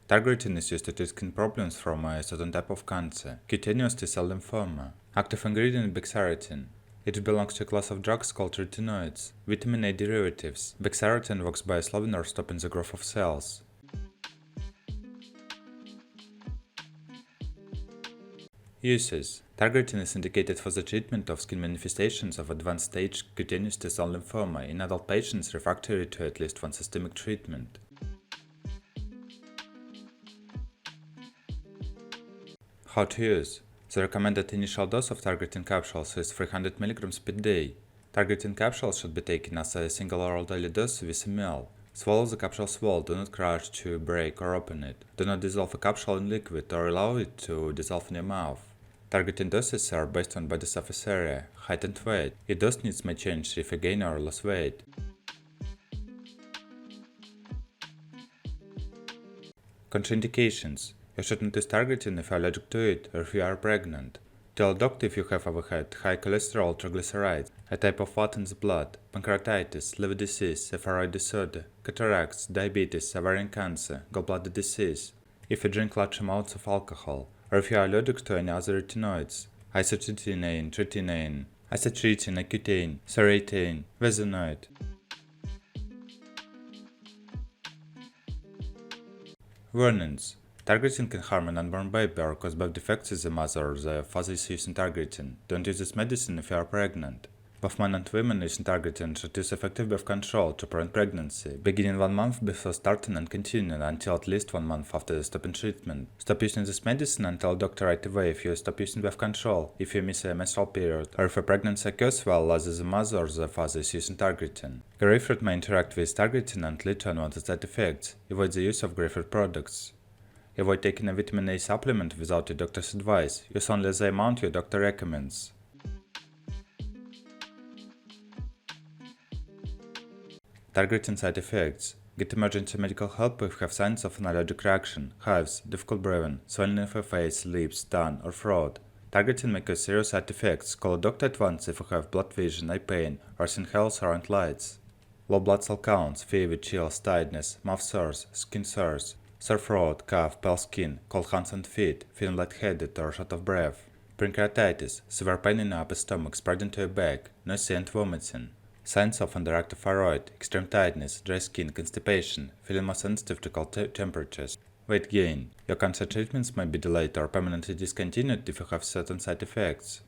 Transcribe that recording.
Targretin is used to treat skin problems from a certain type of cancer, cutaneous T-cell lymphoma. Active ingredient Bexarotene. It belongs to a class of drugs called retinoids, vitamin A derivatives. Bexarotene works by slowing or stopping the growth of cells. Uses. Targretin is indicated for the treatment of skin manifestations of advanced stage cutaneous T-cell lymphoma in adult patients refractory to at least one systemic treatment. How to use. The recommended initial dose of Targretin capsules is 300 mg per day. Targretin capsules should be taken as a single oral daily dose with a meal. Swallow the capsule's whole, do not crush to break or open it. Do not dissolve a capsule in liquid or allow it to dissolve in your mouth. Targeting doses are based on body surface area, height and weight. Your dose needs may change if you gain or lose weight. Contraindications. You shouldn't use Targretin if you are allergic to it or if you are pregnant. Tell a doctor if you have ever had high cholesterol, triglycerides, a type of fat in the blood, pancreatitis, liver disease, a thyroid disorder, cataracts, diabetes, ovarian cancer, gallbladder disease. If you drink large amounts of alcohol, or if you are allergic to any other retinoids, isotretinoin, tretinoin, acetretin, Accutane, Serratine, Vezanoid. Warnings. Targretin can harm an unborn baby or cause birth defects in the mother or the father is using Targretin. Don't use this medicine if you are pregnant. Both men and women using Targretin should use effective birth control to prevent pregnancy, beginning 1 month before starting and continuing until at least 1 month after stopping treatment. Stop using this medicine and tell doctor right away if you stop using birth control, if you miss a menstrual period, or if a pregnancy occurs while either the mother or the father is using Targretin. Grapefruit may interact with Targretin and lead to unwanted side effects. Avoid the use of grapefruit products. Avoid taking a vitamin A supplement without your doctor's advice. Use only the amount your doctor recommends. Targeting side effects. Get emergency medical help if you have signs of an allergic reaction, hives, difficult breathing, swelling of your face, lips, tongue, or throat. Targeting may cause serious side effects. Call a doctor at once if you have blood vision, eye pain, or seen halos around lights. Low blood cell counts, fever, chills, tiredness, mouth sores, skin sores, sore throat, cough, pale skin, cold hands and feet, feeling lightheaded or short of breath. Pancreatitis, severe pain in the upper stomach spreading to your back, nausea and vomiting. Signs of underactive thyroid, extreme tiredness, dry skin, constipation, feeling more sensitive to cold temperatures. Weight gain. Your cancer treatments may be delayed or permanently discontinued if you have certain side effects.